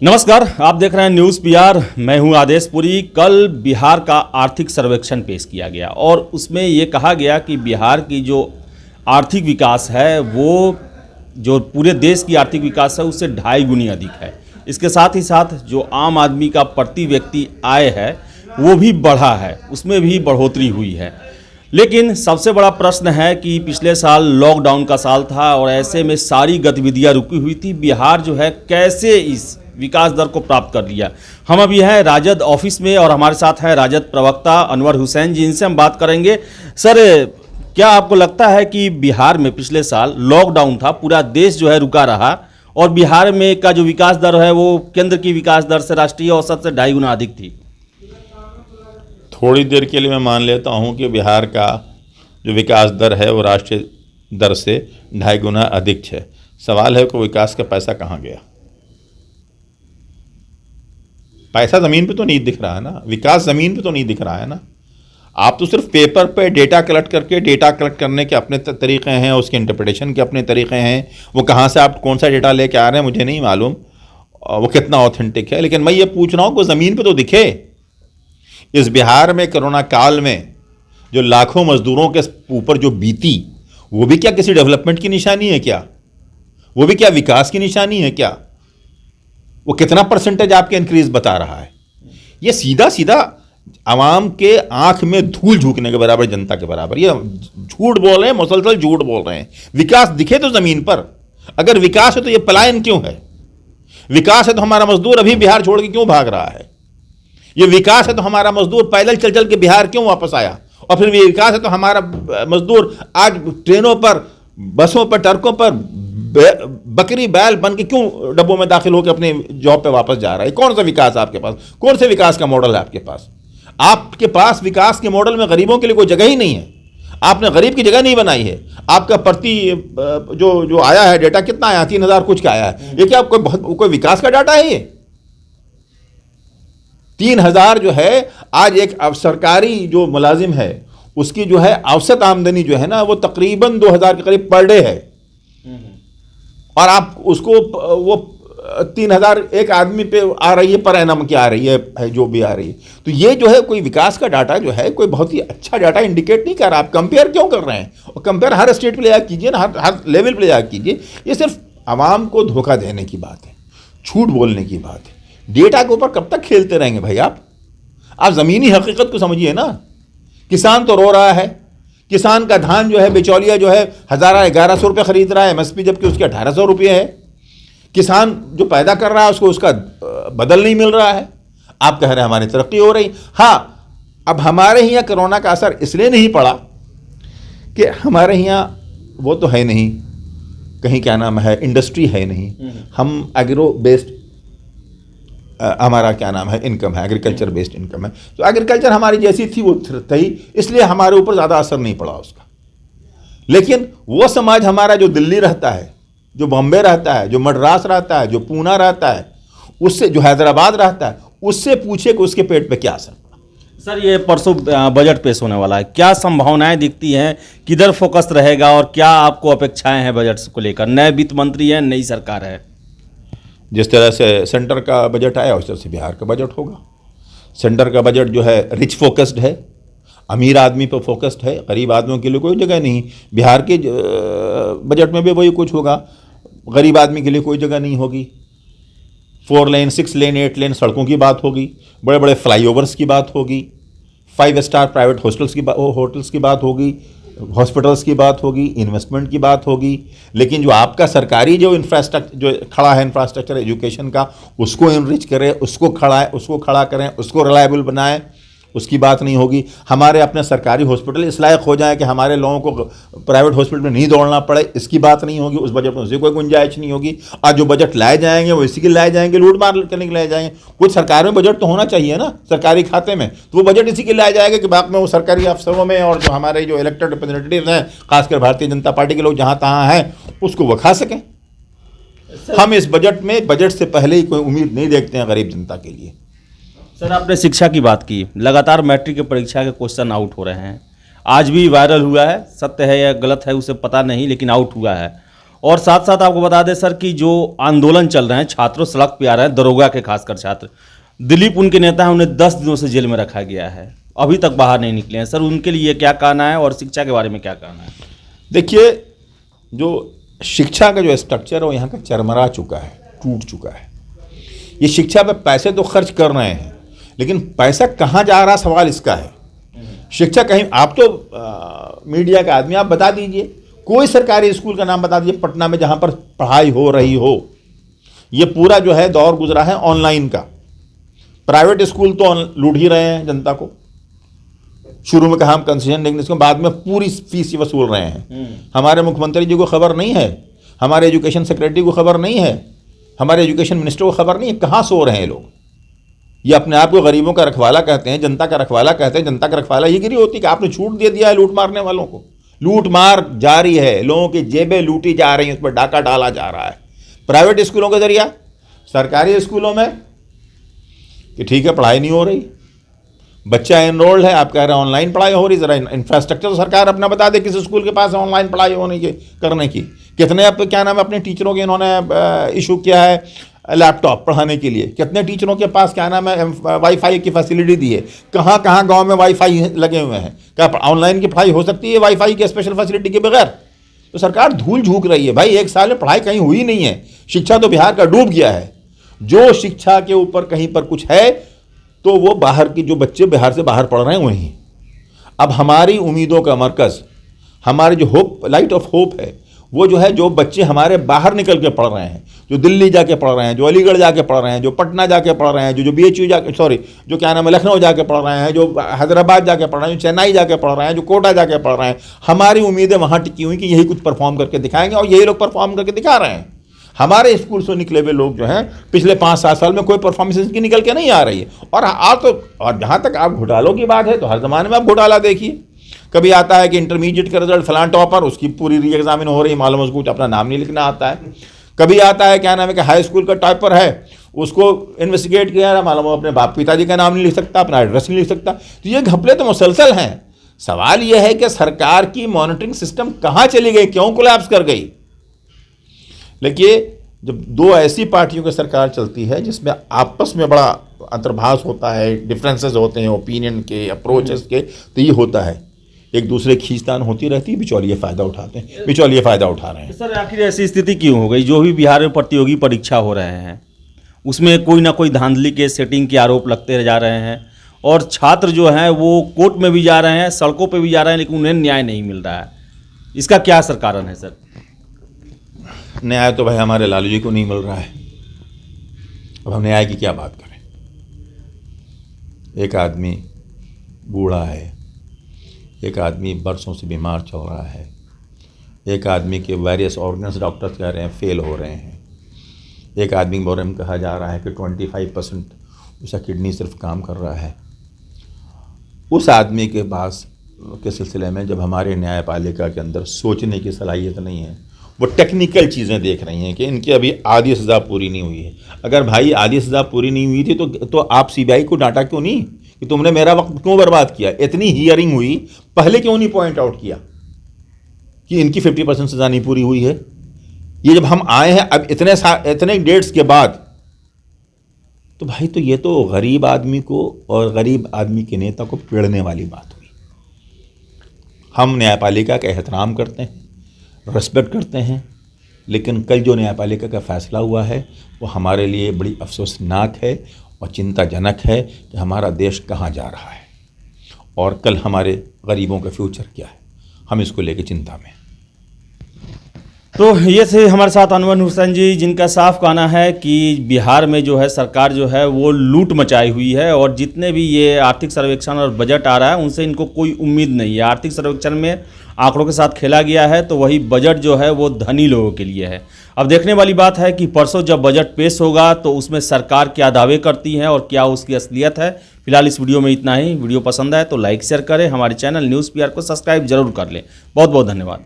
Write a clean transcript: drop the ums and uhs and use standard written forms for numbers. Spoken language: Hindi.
नमस्कार, आप देख रहे हैं न्यूज़ पीआर। मैं हूं आदेश पुरी। कल बिहार का आर्थिक सर्वेक्षण पेश किया गया और उसमें ये कहा गया कि बिहार की जो आर्थिक विकास है वो जो पूरे देश की आर्थिक विकास है उससे 2.5 गुनी अधिक है। इसके साथ ही साथ जो आम आदमी का प्रति व्यक्ति आय है वो भी बढ़ा है, उसमें भी बढ़ोतरी हुई है। लेकिन सबसे बड़ा प्रश्न है कि पिछले साल लॉकडाउन का साल था और ऐसे में सारी गतिविधियां रुकी हुई थी। बिहार जो है कैसे इस विकास दर को प्राप्त कर लिया। हम अभी हैं राजद ऑफिस में और हमारे साथ हैं राजद प्रवक्ता अनवर हुसैन जी, इनसे हम बात करेंगे। सर, क्या आपको लगता है कि बिहार में पिछले साल लॉकडाउन था, पूरा देश जो है रुका रहा और बिहार में का जो विकास दर है वो केंद्र की विकास दर से राष्ट्रीय औसत से 2.5 गुना अधिक थी? थोड़ी देर के लिए मैं मान लेता हूं कि बिहार का जो विकास दर है वो राष्ट्रीय दर से 2.5 गुना अधिक है। सवाल है कि विकास का पैसा कहाँ गया? पैसा ज़मीन पे तो नहीं दिख रहा है ना, विकास ज़मीन पे तो नहीं दिख रहा है ना। आप तो सिर्फ पेपर पे डेटा कलेक्ट करने के अपने तरीक़े हैं, उसके इंटरप्रिटेशन के अपने तरीक़े हैं। वो कहाँ से आप कौन सा डेटा लेके आ रहे हैं मुझे नहीं मालूम, वो कितना ऑथेंटिक है। लेकिन मैं ये पूछ रहा हूँ कि ज़मीन पे तो दिखे। इस बिहार में कोरोना काल में जो लाखों मजदूरों के ऊपर जो बीती, वो भी क्या किसी डेवलपमेंट की निशानी है क्या? वो भी क्या विकास की निशानी है क्या? वो कितना परसेंटेज आपके इंक्रीज बता रहा है? ये सीधा सीधा आवाम के आंख में धूल झोंकने के बराबर, जनता के बराबर। ये झूठ बोल रहे हैं, मुसलसल झूठ बोल रहे हैं। विकास दिखे तो जमीन पर। अगर विकास है तो ये पलायन क्यों है? विकास है तो हमारा मजदूर अभी बिहार छोड़ के क्यों भाग रहा है? ये विकास है तो हमारा मजदूर पैदल चल चल के बिहार क्यों वापस आया? और फिर ये विकास है तो हमारा मजदूर आज ट्रेनों पर, बसों पर, ट्रकों पर बकरी बैल बन के क्यों डब्बों में दाखिल होकर अपने जॉब पे वापस जा रहा है? कौन सा विकास है आपके पास? कौन से विकास का मॉडल है आपके पास? आपके पास विकास के मॉडल में गरीबों के लिए कोई जगह ही नहीं है। आपने गरीब की जगह नहीं बनाई है। आपका प्रति जो आया है डेटा कितना आया? 3,000 कुछ का आया है। ये क्या कोई विकास का डाटा है? ये 3,000 जो है, आज एक सरकारी जो मुलाजिम है उसकी जो है औसत आमदनी जो है ना वो तकरीबन 2,000 के करीब पर डे है। और आप उसको वो 3,000 एक आदमी पे आ रही है, पर एनम की आ रही है जो भी आ रही है। तो ये जो है कोई विकास का डाटा जो है कोई बहुत ही अच्छा डाटा इंडिकेट नहीं कर रहा। आप कंपेयर क्यों कर रहे हैं? और कंपेयर हर स्टेट पे ले जाकर कीजिए ना, हर लेवल पे ले जाकर कीजिए। ये सिर्फ आवाम को धोखा देने की बात है, झूठ बोलने की बात है। डेटा के ऊपर कब तक खेलते रहेंगे भाई? आप ज़मीनी हकीकत को समझिए ना। किसान तो रो रहा है, किसान का धान जो है बिचौलिया जो है 1,000-1,100 रुपये खरीद रहा है एमएसपी, जबकि उसके 1,800 रुपये है। किसान जो पैदा कर रहा है उसको उसका बदल नहीं मिल रहा है। आप कह रहे हैं हमारी तरक्की हो रही। हाँ, अब हमारे यहाँ कोरोना का असर इसलिए नहीं पड़ा कि हमारे यहाँ वो तो है नहीं, कहीं क्या नाम है, इंडस्ट्री है नहीं। हम एग्रो बेस्ड हमारा क्या नाम है इनकम है, एग्रीकल्चर बेस्ड इनकम है। तो एग्रीकल्चर हमारी जैसी थी वो थी, इसलिए हमारे ऊपर ज़्यादा असर नहीं पड़ा उसका। लेकिन वो समाज हमारा जो दिल्ली रहता है, जो बॉम्बे रहता है, जो मद्रास रहता है, जो पूना रहता है, उससे जो हैदराबाद रहता है, उससे पूछे कि उसके पेट पे क्या असर पड़ा। सर, ये परसों बजट पेश होने वाला है, क्या संभावनाएं दिखती हैं? किधर फोकस रहेगा और क्या आपको अपेक्षाएं हैं बजट को लेकर? नए वित्त मंत्री हैं, नई सरकार है। जिस तरह से सेंटर का बजट आया उस तरह से बिहार का बजट होगा। सेंटर का बजट जो है रिच फोकस्ड है, अमीर आदमी पर फोकस्ड है, गरीब आदमियों के लिए कोई जगह नहीं। बिहार के बजट में भी वही कुछ होगा, गरीब आदमी के लिए कोई जगह नहीं होगी। 4 लेन, 6 लेन, 8 लेन सड़कों की बात होगी, बड़े बड़े फ्लाईओवर्स की बात होगी, 5 स्टार प्राइवेट होटल्स की बात होगी, हॉस्पिटल्स की बात होगी, इन्वेस्टमेंट की बात होगी। लेकिन जो आपका सरकारी जो इंफ्रास्ट्रक्चर जो खड़ा है, इंफ्रास्ट्रक्चर एजुकेशन का, उसको इनरिच करें, उसको खड़ा करें, उसको रिलायबल बनाएं, उसकी बात नहीं होगी। हमारे अपने सरकारी हॉस्पिटल इस लायक हो जाए कि हमारे लोगों को प्राइवेट हॉस्पिटल में नहीं दौड़ना पड़े, इसकी बात नहीं होगी। उस बजट में उसे कोई गुंजाइश नहीं होगी। आज जो बजट लाए जाएंगे वो इसी के लाए जाएंगे, लूट मार करने के लाए जाएंगे। कुछ सरकार में बजट तो होना चाहिए ना, सरकारी खाते में, तो वो बजट इसी के लाए जाएगा कि बाद में वो सरकारी अफसरों में और जो हमारे जो इलेक्टेड रिप्रेजेंटेटिव हैं, खासकर भारतीय जनता पार्टी के लोग जहाँ तहाँ हैं, उसको वो खा सकें। हम इस बजट से पहले ही कोई उम्मीद नहीं देखते हैं गरीब जनता के लिए। सर, आपने शिक्षा की बात की, लगातार मैट्रिक की परीक्षा के क्वेश्चन आउट हो रहे हैं। आज भी वायरल हुआ है, सत्य है या गलत है उसे पता नहीं, लेकिन आउट हुआ है। और साथ साथ आपको बता दें सर कि जो आंदोलन चल रहे हैं, छात्रों सड़क पे आ रहे हैं, दरोगा के खासकर छात्र, दिलीप उनके नेता हैं, उन्हें 10 दिनों से जेल में रखा गया है, अभी तक बाहर नहीं निकले हैं। सर उनके लिए क्या कहना है और शिक्षा के बारे में क्या कहना है? देखिए, जो शिक्षा का जो स्ट्रक्चर है वो यहाँ का चरमरा चुका है, टूट चुका है। ये शिक्षा पे पैसे तो खर्च कर रहे हैं, लेकिन पैसा कहाँ जा रहा, सवाल इसका है। शिक्षा कहीं, आप तो मीडिया का आदमी, आप बता दीजिए कोई सरकारी स्कूल का नाम बता दीजिए पटना में जहाँ पर पढ़ाई हो रही हो। ये पूरा जो है दौर गुजरा है ऑनलाइन का। प्राइवेट स्कूल तो लूट ही रहे हैं जनता को। शुरू में कहा हम कंसेशन देंगे, इसके बाद में पूरी फीस वसूल रहे हैं। हमारे मुख्यमंत्री जी को खबर नहीं है, हमारे एजुकेशन सेक्रेटरी को खबर नहीं है, हमारे एजुकेशन मिनिस्टर को खबर नहीं है, कहाँ सो रहे हैं लोग। ये अपने आप को गरीबों का रखवाला कहते हैं, जनता का रखवाला कहते हैं। जनता का रखवाला ये गिरी होती है कि आपने छूट दे दिया है लूट मारने वालों को। लूट मार जारी है, लोगों की जेबें लूटी जा रही हैं, उस पर डाका डाला जा रहा है प्राइवेट स्कूलों के जरिए। सरकारी स्कूलों में कि ठीक है पढ़ाई नहीं हो रही, बच्चा एनरोल्ड है, आप कह रहे हैं ऑनलाइन पढ़ाई हो रही। जरा इंफ्रास्ट्रक्चर तो सरकार अपना बता दे किस स्कूल के पास ऑनलाइन पढ़ाई होने की, करने की। कितने अब क्या नाम है अपने टीचरों के इन्होंने इशू किया है लैपटॉप पढ़ाने के लिए। कितने टीचरों के पास क्या नाम है वाईफाई की फैसिलिटी दी है। कहाँ कहाँ गांव में वाईफाई लगे हुए हैं। क्या ऑनलाइन की पढ़ाई हो सकती है वाईफाई की स्पेशल फैसिलिटी के बगैर? तो सरकार धूल झोंक रही है। भाई 1 साल में पढ़ाई कहीं हुई नहीं है, शिक्षा तो बिहार का डूब गया है। जो शिक्षा के ऊपर कहीं पर कुछ है तो वो बाहर की, जो बच्चे बिहार से बाहर पढ़ रहे हैं वहीं। अब हमारी उम्मीदों का मरकज़, हमारी जो होप, लाइट ऑफ होप है, वो जो है जो बच्चे हमारे बाहर निकल के पढ़ रहे हैं, जो दिल्ली जाके पढ़ रहे हैं, जो अलीगढ़ जाके पढ़ रहे हैं, जो पटना जाके पढ़ रहे हैं, जो BHU जाके, सॉरी, जो क्या नाम है लखनऊ जाके पढ़ रहे हैं, जो हैदराबाद जाके पढ़ रहे हैं, जो चेन्नई जाके पढ़ रहे हैं, जो कोटा जाके पढ़ रहे हैं, हमारी उम्मीदें वहाँ टिकी हुई कि यही कुछ परफॉर्म करके दिखाएंगे और यही लोग परफॉर्म करके दिखा रहे हैं। हमारे स्कूल से निकले हुए लोग जो हैं पिछले 5-7 साल में कोई परफॉर्मेंस इनकी निकल के नहीं आ रही है। और जहाँ तक आप घोटालों की बात है तो हर ज़माने में आप घोटाला देखिए। कभी आता है कि इंटरमीडिएट का रिजल्ट फलां टॉपर, उसकी पूरी री एग्जामिन हो रही, मालूम उसको अपना नाम नहीं लिखना आता है। कभी आता है क्या नाम है कि हाई स्कूल का टॉपर है, उसको इन्वेस्टिगेट किया है, मालूम अपने बाप पिताजी का नाम नहीं लिख सकता, अपना एड्रेस नहीं लिख सकता। तो ये घपले तो मुसलसल हैं। सवाल यह है कि सरकार की मॉनिटरिंग सिस्टम कहाँ चली गई, क्यों कोलैप्स कर गई? देखिए, जब 2 ऐसी पार्टियों की सरकार चलती है जिसमें आपस में बड़ा अंतर्भाष होता है, डिफरेंसेस होते हैं ओपिनियन के, अप्रोचेस के, तो ये होता है एक दूसरे की खींचतान होती रहती है, बिचौलिए फ़ायदा उठाते हैं, बिचौलिए फ़ायदा उठा रहे हैं। सर आखिर ऐसी स्थिति क्यों हो गई? जो भी बिहार में प्रतियोगी परीक्षा हो रहे हैं उसमें कोई ना कोई धांधली के, सेटिंग के आरोप लगते जा रहे हैं और छात्र जो हैं वो कोर्ट में भी जा रहे हैं, सड़कों पर भी जा रहे हैं, लेकिन उन्हें न्याय नहीं मिल रहा है। इसका क्या सर कारण है? सर न्याय तो भाई हमारे लालू जी को नहीं मिल रहा है। अब हम न्याय की क्या बात करें? एक आदमी बूढ़ा है, एक आदमी बरसों से बीमार चल रहा है, एक आदमी के वेरियस ऑर्गन्स डॉक्टर्स कह रहे हैं फेल हो रहे हैं, एक आदमी के बारे में कहा जा रहा है कि 25% उसका किडनी सिर्फ काम कर रहा है। उस आदमी के पास के सिलसिले में जब हमारे न्यायपालिका के अंदर सोचने की सलाहियत नहीं है, वो टेक्निकल चीज़ें देख रही हैं कि इनकी अभी आधी सज़ा पूरी नहीं हुई है। अगर भाई आधी सज़ा पूरी नहीं हुई थी तो आप CBI को डांटा क्यों नहीं कि तुमने मेरा वक्त क्यों बर्बाद किया? इतनी हियरिंग हुई, पहले क्यों नहीं पॉइंट आउट किया कि इनकी 50% सज़ा नहीं पूरी हुई है? ये जब हम आए हैं अब इतने डेट्स के बाद, तो भाई तो ये तो गरीब आदमी को और गरीब आदमी के नेता को पीड़ने वाली बात हुई। हम न्यायपालिका का एहतराम करते हैं, रेस्पेक्ट करते हैं, लेकिन कल जो न्यायपालिका का फैसला हुआ है वो हमारे लिए बड़ी अफसोसनाक है और चिंताजनक है कि हमारा देश कहाँ जा रहा है और कल हमारे गरीबों का फ्यूचर क्या है। हम इसको लेकर चिंता में। तो ये से हमारे साथ अनवर हुसैन जी, जिनका साफ कहना है कि बिहार में जो है सरकार जो है वो लूट मचाई हुई है और जितने भी ये आर्थिक सर्वेक्षण और बजट आ रहा है उनसे इनको कोई उम्मीद नहीं है। आर्थिक सर्वेक्षण में आंकड़ों के साथ खेला गया है तो वही बजट जो है वो धनी लोगों के लिए है। अब देखने वाली बात है कि परसों जब बजट पेश होगा तो उसमें सरकार क्या दावे करती है और क्या उसकी असलियत है। फिलहाल इस वीडियो में इतना ही। वीडियो पसंद आए तो लाइक शेयर करें, हमारे चैनल न्यूज़ PR को सब्सक्राइब जरूर कर लें। बहुत बहुत धन्यवाद।